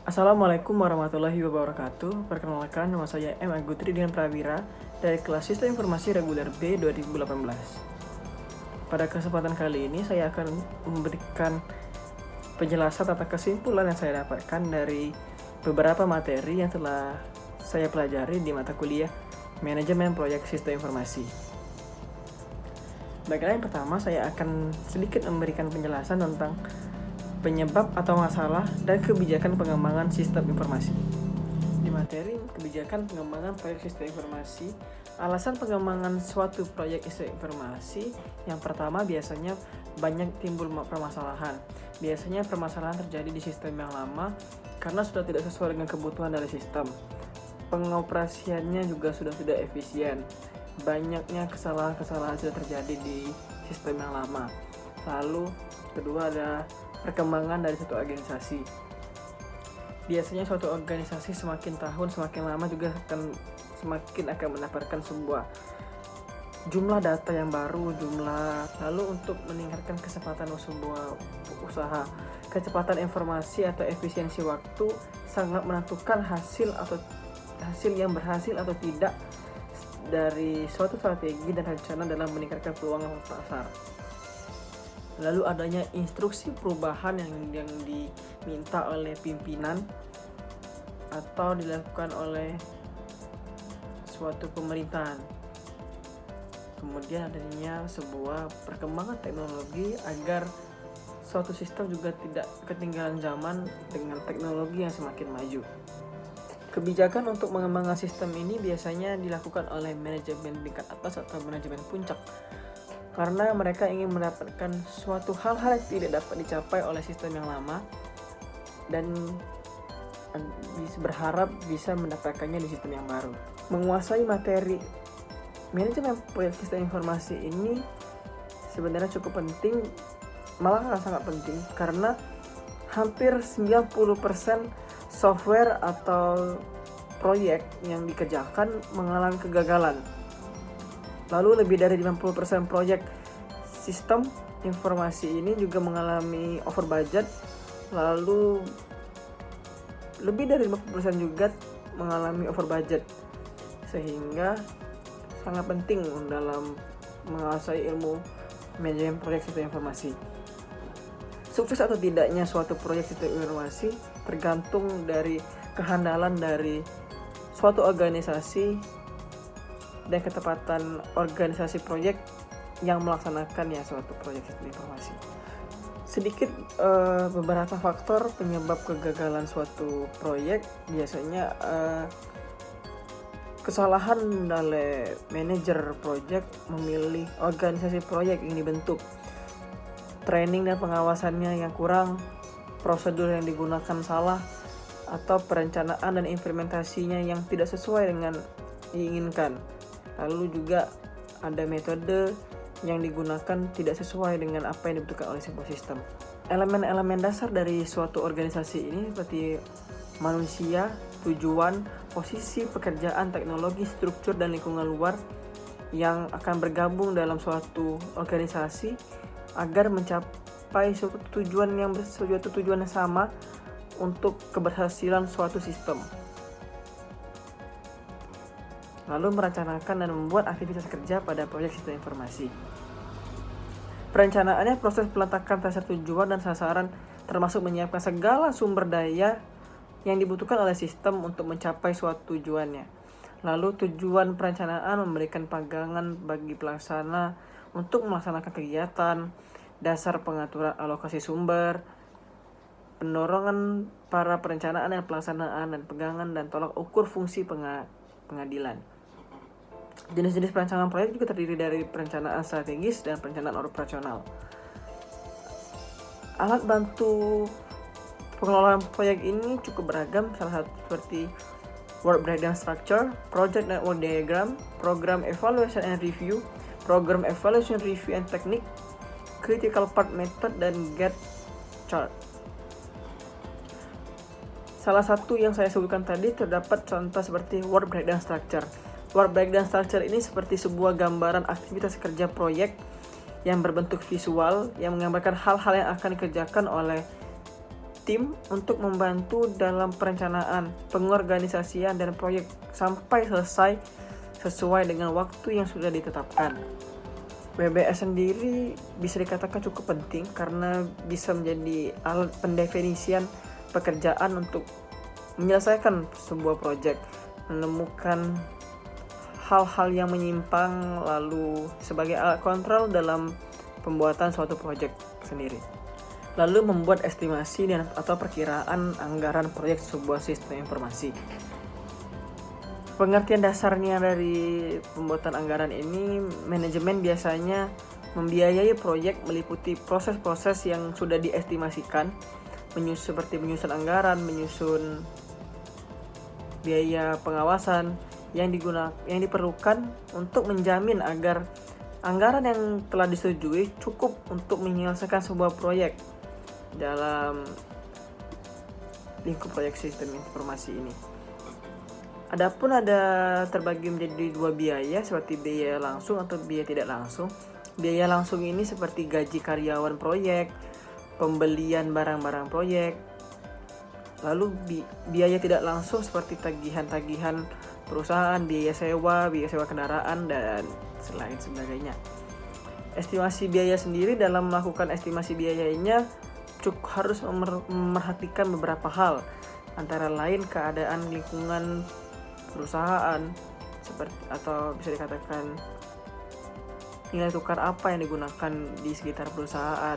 Assalamualaikum warahmatullahi wabarakatuh. Perkenalkan, nama saya M. Agutri Dian Prawira dari kelas Sistem Informasi Reguler B 2018. Pada kesempatan kali ini saya akan memberikan penjelasan tentang kesimpulan yang saya dapatkan dari beberapa materi yang telah saya pelajari di mata kuliah Manajemen Proyek Sistem Informasi. Baiklah, yang pertama saya akan sedikit memberikan penjelasan tentang penyebab atau masalah dan kebijakan pengembangan sistem informasi. Di materi kebijakan pengembangan proyek sistem informasi, alasan pengembangan suatu proyek sistem informasi, yang pertama biasanya banyak timbul permasalahan. Biasanya permasalahan terjadi di sistem yang lama karena sudah tidak sesuai dengan kebutuhan dari sistem. Pengoperasiannya juga sudah tidak efisien. Banyaknya kesalahan-kesalahan sudah terjadi di sistem yang lama. Lalu kedua ada perkembangan dari suatu organisasi. Biasanya suatu organisasi semakin tahun semakin lama juga semakin akan mendapatkan sebuah jumlah data yang baru, lalu untuk meningkatkan kecepatan sebuah usaha, kecepatan informasi atau efisiensi waktu sangat menentukan hasil yang berhasil atau tidak dari suatu strategi dan rencana dalam meningkatkan peluang pasar. Lalu adanya instruksi perubahan yang diminta oleh pimpinan atau dilakukan oleh suatu pemerintahan. Kemudian adanya sebuah perkembangan teknologi agar suatu sistem juga tidak ketinggalan zaman dengan teknologi yang semakin maju. Kebijakan untuk mengembangkan sistem ini biasanya dilakukan oleh manajemen tingkat atas atau manajemen puncak, karena mereka ingin mendapatkan suatu hal-hal yang tidak dapat dicapai oleh sistem yang lama dan berharap bisa mendapatkannya di sistem yang baru. Menguasai materi manajemen proyek sistem informasi ini sebenarnya cukup penting, malah sangat penting, karena hampir 90% software atau proyek yang dikerjakan mengalami kegagalan. Lalu lebih dari 50% proyek sistem informasi ini juga mengalami over budget. Lalu lebih dari 50% juga mengalami over budget. Sehingga sangat penting dalam menguasai ilmu manajemen proyek sistem informasi. Sukses atau tidaknya suatu proyek sistem informasi tergantung dari kehandalan dari suatu organisasi dan ketepatan organisasi proyek yang melaksanakan suatu proyek sistem informasi. Sedikit beberapa faktor penyebab kegagalan suatu proyek, biasanya kesalahan dari manajer proyek memilih organisasi proyek yang dibentuk, training dan pengawasannya yang kurang, prosedur yang digunakan salah, atau perencanaan dan implementasinya yang tidak sesuai dengan diinginkan. Lalu juga ada metode yang digunakan tidak sesuai dengan apa yang dibutuhkan oleh sebuah sistem. Elemen-elemen dasar dari suatu organisasi ini seperti manusia, tujuan, posisi, pekerjaan, teknologi, struktur, dan lingkungan luar yang akan bergabung dalam suatu organisasi agar mencapai suatu tujuan yang sama untuk keberhasilan suatu sistem. Lalu merencanakan dan membuat aktivitas kerja pada proyek sistem informasi. Perencanaannya proses peletakan dasar tujuan dan sasaran, termasuk menyiapkan segala sumber daya yang dibutuhkan oleh sistem untuk mencapai suatu tujuannya. Lalu tujuan perencanaan memberikan pegangan bagi pelaksana untuk melaksanakan kegiatan, dasar pengaturan alokasi sumber, pendorongan para perencanaan dan pelaksanaan, dan pegangan dan tolak ukur fungsi pengadilan. Jenis-jenis perencanaan proyek juga terdiri dari perencanaan strategis dan perencanaan operasional. Alat bantu pengelolaan proyek ini cukup beragam, salah satu seperti Work Breakdown Structure, Project Network Diagram, Program Evaluation and Review, Program Evaluation Review and Technique, Critical Path Method, dan Gantt Chart. Salah satu yang saya sebutkan tadi terdapat contoh seperti Work Breakdown Structure. Work Breakdown Structure ini seperti sebuah gambaran aktivitas kerja proyek yang berbentuk visual yang menggambarkan hal-hal yang akan dikerjakan oleh tim untuk membantu dalam perencanaan, pengorganisasian, dan proyek sampai selesai sesuai dengan waktu yang sudah ditetapkan. WBS sendiri bisa dikatakan cukup penting karena bisa menjadi alat pendefinisian pekerjaan untuk menyelesaikan sebuah proyek, menemukan hal-hal yang menyimpang, lalu sebagai alat kontrol dalam pembuatan suatu proyek sendiri. Lalu membuat estimasi dan atau perkiraan anggaran proyek sebuah sistem informasi. Pengertian dasarnya dari pembuatan anggaran ini, manajemen biasanya membiayai proyek meliputi proses-proses yang sudah diestimasikan, seperti menyusun anggaran, menyusun biaya pengawasan yang diperlukan untuk menjamin agar anggaran yang telah disetujui cukup untuk menyelesaikan sebuah proyek dalam lingkup proyek sistem informasi ini. Adapun ada terbagi menjadi dua biaya, seperti biaya langsung atau biaya tidak langsung. Biaya langsung ini seperti gaji karyawan proyek, pembelian barang-barang proyek. Lalu biaya tidak langsung seperti tagihan-tagihan perusahaan, biaya sewa kendaraan, dan selain sebagainya. Estimasi biaya sendiri, dalam melakukan estimasi biayanya harus memerhatikan beberapa hal, antara lain keadaan lingkungan perusahaan, seperti atau bisa dikatakan nilai tukar apa yang digunakan di sekitar perusahaan.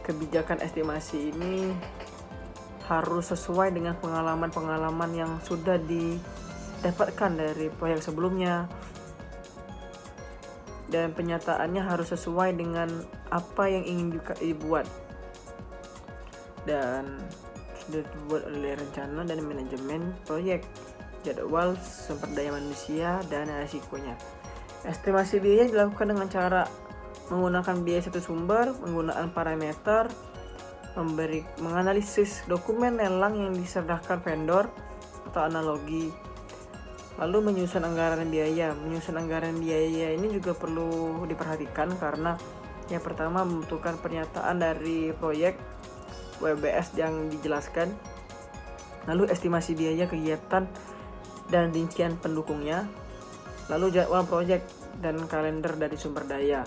Kebijakan estimasi ini harus sesuai dengan pengalaman-pengalaman yang sudah didapatkan dari proyek sebelumnya, dan penyataannya harus sesuai dengan apa yang ingin dibuat dan sudah dibuat oleh rencana dan manajemen proyek, jadwal, sumber daya manusia, dan risikonya. Estimasi biaya dilakukan dengan cara menggunakan biaya satu sumber, penggunaan parameter, menganalisis dokumen lelang yang diserahkan vendor atau analogi, lalu menyusun anggaran biaya. Menyusun anggaran biaya ini juga perlu diperhatikan karena yang pertama membutuhkan pernyataan dari proyek WBS yang dijelaskan, lalu estimasi biaya kegiatan dan rincian pendukungnya, lalu jadwal proyek dan kalender dari sumber daya.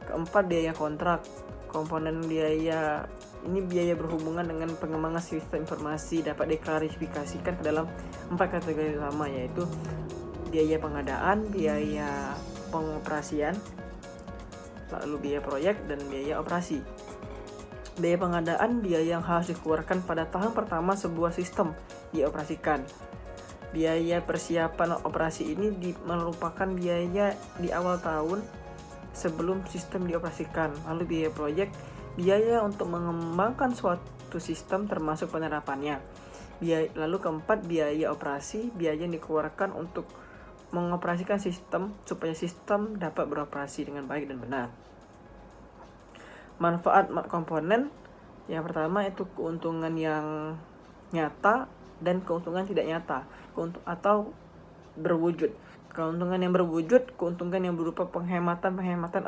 Keempat, biaya kontrak. Komponen biaya ini biaya berhubungan dengan pengembangan sistem informasi dapat diklasifikasikan ke dalam 4 kategori utama, yaitu biaya pengadaan, biaya pengoperasian, lalu biaya proyek, dan biaya operasi. Biaya pengadaan, biaya yang harus dikeluarkan pada tahun pertama sebuah sistem dioperasikan. Biaya persiapan operasi ini merupakan biaya di awal tahun sebelum sistem dioperasikan. Lalu biaya proyek, biaya untuk mengembangkan suatu sistem termasuk penerapannya. Lalu keempat, biaya operasi, biaya yang dikeluarkan untuk mengoperasikan sistem supaya sistem dapat beroperasi dengan baik dan benar. Manfaat komponen, yang pertama itu keuntungan yang nyata dan keuntungan tidak nyata atau berwujud. Keuntungan yang berwujud, keuntungan yang berupa penghematan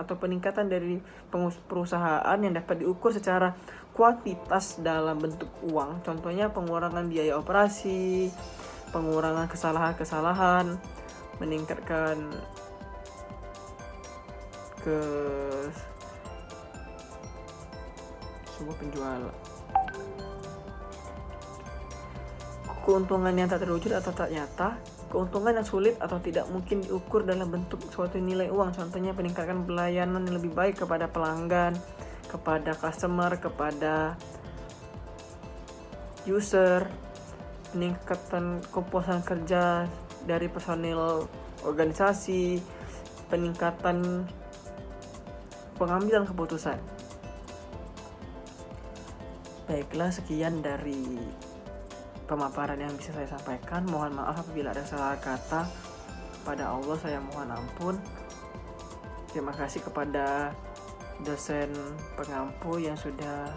atau peningkatan dari perusahaan yang dapat diukur secara kuantitas dalam bentuk uang. Contohnya pengurangan biaya operasi, pengurangan kesalahan-kesalahan, meningkatkan sebuah penjualan. Keuntungan yang tak terwujud atau tak nyata, keuntungan yang sulit atau tidak mungkin diukur dalam bentuk suatu nilai uang. Contohnya peningkatan pelayanan yang lebih baik kepada pelanggan, kepada customer, kepada user, peningkatan kepuasan kerja dari personil organisasi, peningkatan pengambilan keputusan. Baiklah, sekian dari pemaparan yang bisa saya sampaikan. Mohon maaf apabila ada salah kata. Kepada Allah saya mohon ampun. Terima kasih kepada dosen pengampu yang sudah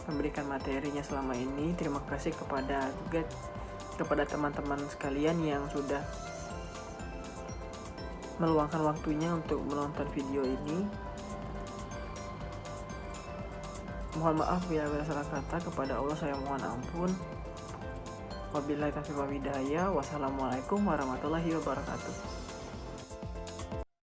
memberikan materinya selama ini. Terima kasih kepada teman-teman sekalian yang sudah meluangkan waktunya untuk menonton video ini. Mohon maaf bila ada salah kata, kepada Allah saya mohon ampun. Wabillahi taufiq wal hidayah. Wassalamualaikum warahmatullahi wabarakatuh.